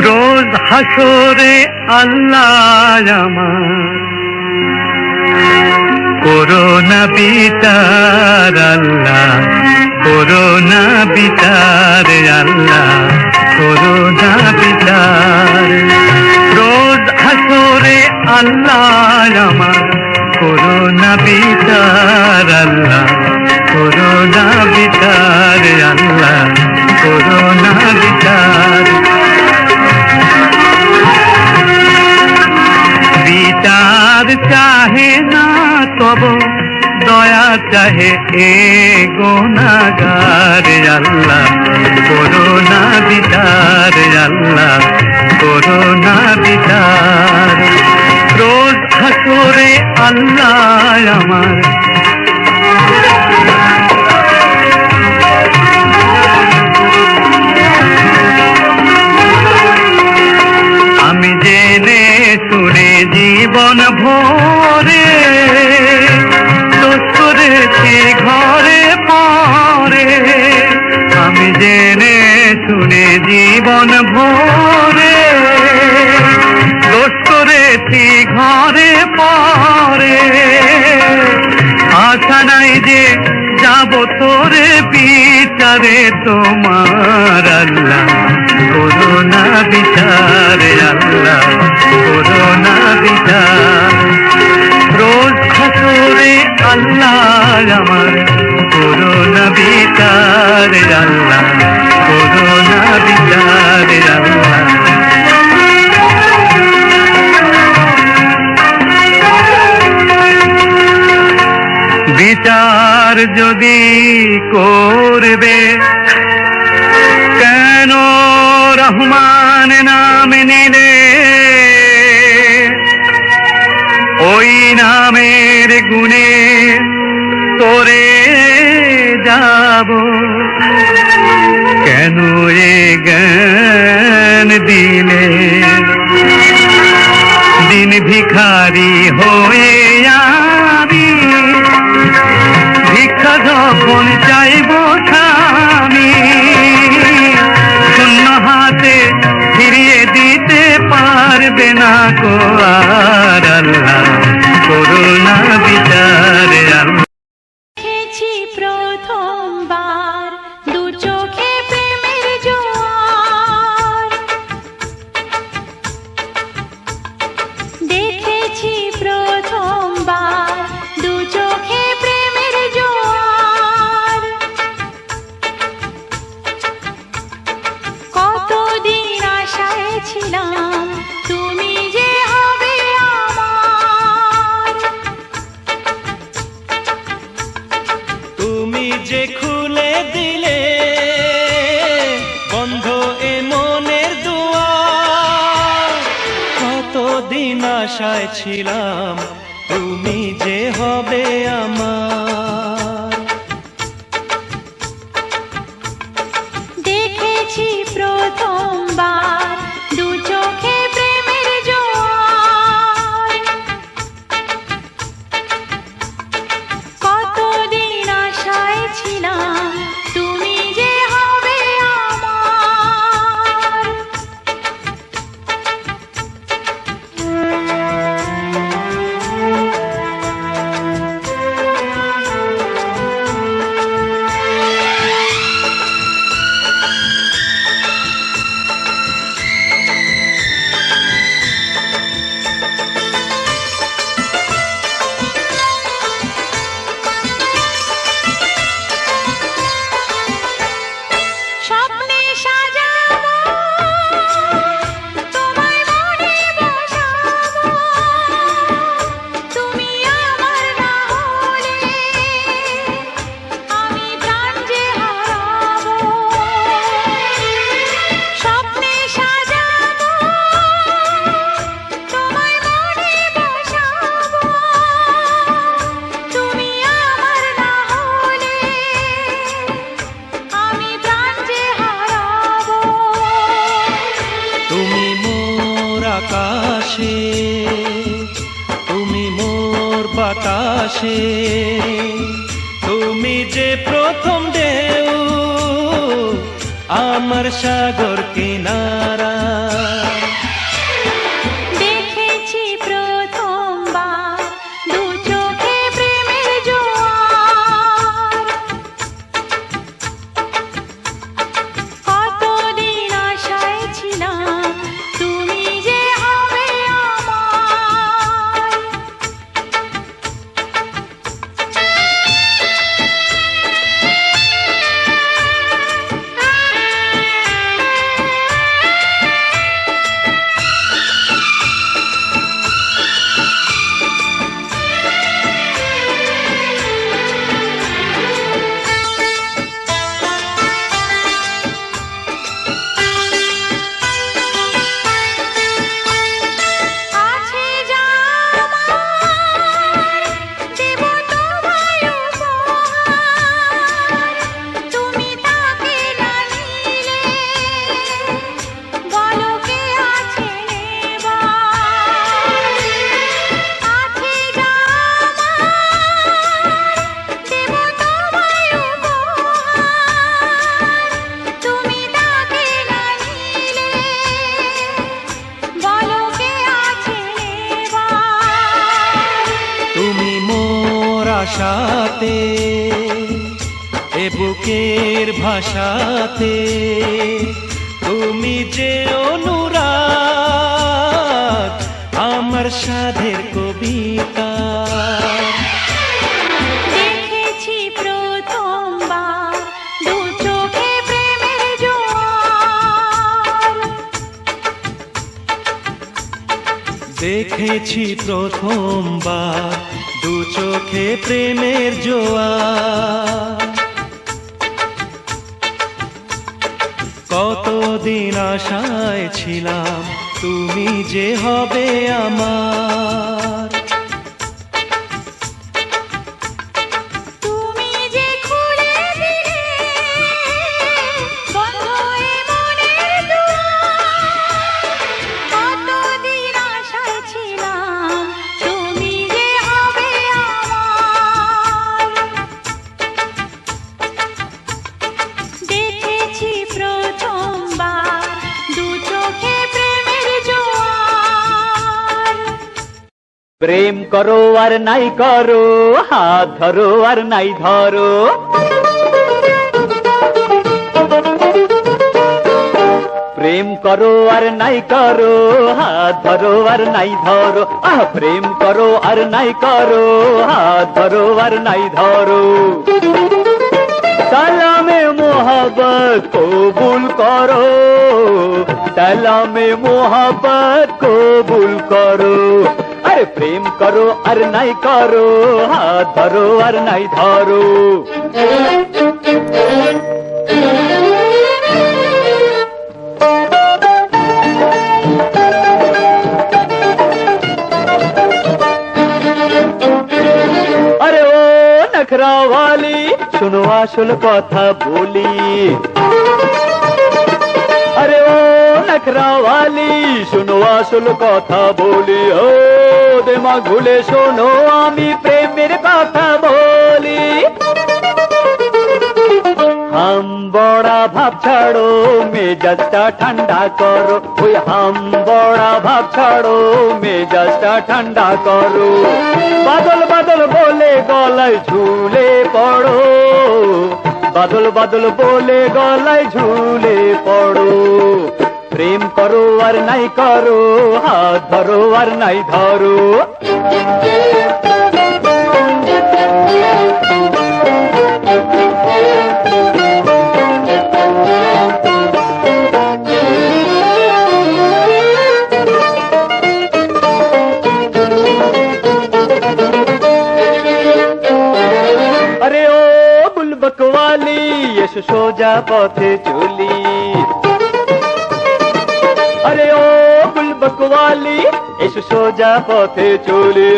রোজ হাসরে আল্লাহ আমার করোনা বিচার আল্লাহ, করোনা বিচার আল্লাহ, করোনা বিচার। রোজ হাসরে আল্লাহ আমার করোনা বিচার আল্লাহ, করোনা বিচার আল্লাহ, করোনা বিচার। বিচার চাহে না তব দয়া চাহে এ গুনাহগার আল্লাহ, করোনা বিচার আল্লাহ, করোনা বিচার। রোজ হাসরে আল্লাহ আমার আমি জেনে শুনে জীবন ভরে দোষ করেছি ঘরে পরে। আমি জেনে শুনে জীবন ভরে দোষ করেছি ঘরে পরে। আশা নাই যে যাব তোরে বিচারে তোমার আল্লাহ, করোনা বিচার আল্লাহ, করোনা বিচার। রোজ হাসরে আল্লাহ আমার করোনা বিচার আল্লাহ, করোনা বিচার আল্লাহ। বিচার যদি করবে কেন রহমান নাম নিলে, ওই নামের গুণে তোরে যাব। কেন এ জ্ঞান দিলে দিন ভিখারি হয়ে আমি, ভিক্ষা যখন চাইব স্বামী, শূন্য হাতে ফিরিয়ে দিতে পারবে না গো আর আল্লাহ, করোনা বিচার আল্লাহ। দেখেছি প্রথমবার দু চোখে প্রেমের জোয়ার, দেখেছি প্রথমবার দু চোখে প্রেমের জোয়ার। কতদিন আশায় ছিলাম তুমি যে হবে আমার, তুমি যে খুলে দিলে বন্ধ এ মনের দুয়ার। কতদিন আশায় ছিলাম তুমি যে হবে আমার। দেখেছি প্রথমবার দু চোখে প্রেমের জোয়ার। কতদিন আশায় ছিলাম তুমি যে হবে আমার। স্বপ্নে সাজাবো তোমায় মনে বসাবো, তুমি আমার না হলে আমি প্রাণ যে হারাবো। স্বপ্নে সাজাবো তোমায় মনে বসাবো, তুমি আমার না হলে আমি প্রাণ যে হারাবো। তুমি মোর আকাশে, তুমি মোর বাতাসে, তুমি যে প্রথম ঢেউ আমার সাগর কিনারা। আশাতে এ বুকের ভাষাতে তুমি যে অনুরাগ আমার সাধের কবিতা দেখেছি প্রথমবার দু চোখে প্রেমের জোয়ার দেখেছি প্রথমবার দু চোখে প্রেমের জোয়ার কতদিন আশায় ছিলাম তুমি যে হবে আমার তুমি যে খুলে দিলে বন্ধ এ মনের দুয়ার কতদিন আশায় ছিলাম তুমি যে হবে আমার দেখেছি প্রথমবার দু চোখে প্রেমের জোয়ার প্রেম করো আর নাই করো, হাত ধরো আর নাই ধরো। প্রেম করো আর নাই করো, হাত ধরো আর নাই ধরো। প্রেম করো আর নাই করো, হাত ধরো আর নাই ধরো। সালামে মোহব্বত কবুল করো, সালামে মোহব্বত কবুল করো। আরে প্রেম করো আর নাই করো, হাত ধরো আর নাই ধরো। আরে ও নখরাওয়ালি শোনো আসল কথা বলি। আরে ও নখরাওয়ালি শোনো আসল কথা বলি। ও দিমাগ ভুলে শোনো আমি প্রেমের কথা বলি। হাম বড়া ভাব ছাড়ো মেজাজটা ঠান্ডা করো। ওই হাম বড়া ভাব ছাড়ো মেজাজটা ঠান্ডা করো। বাদল বাদল বলে গলায় ঝুলে পড়ো, বাদল বাদল বলে গলায় ঝুলে পড়ো। প্রেম করো আর নাই করো, হাত ধরো আর নাই ধরো। আরে ও বুলবকওয়ালি এসো সোজা পথে চলি। আরে ও বুলবকওয়ালি এসো সোজা পথে চলি।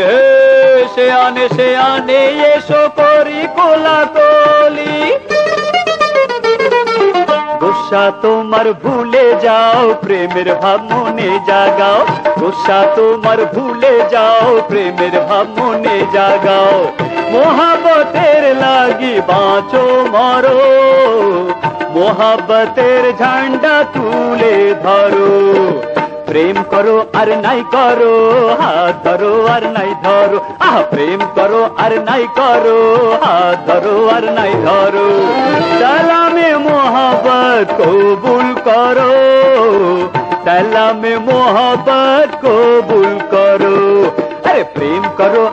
সে আনে এসো করি কোলাকুলি। গুসা তোমার ভুলে যাও প্রেমের ভাব মনে জাগাও। গুসা তোমার ভুলে যাও প্রেমের ভাব মনে জাগাও। মোহাব্বতের লাগি বাঁচো মরো, মোহাব্বতের ঝান্ডা তুলে ধরো। প্রেম করো আর নাই করো, হাত ধরো আর নাই ধরো। প্রেম করো আর নাই করো, হাত ধরো আর নাই ধরো। সালামে মোহব্বত কবুল করো, সালামে মোহব্বত কবুল করো। আরে প্রেম করো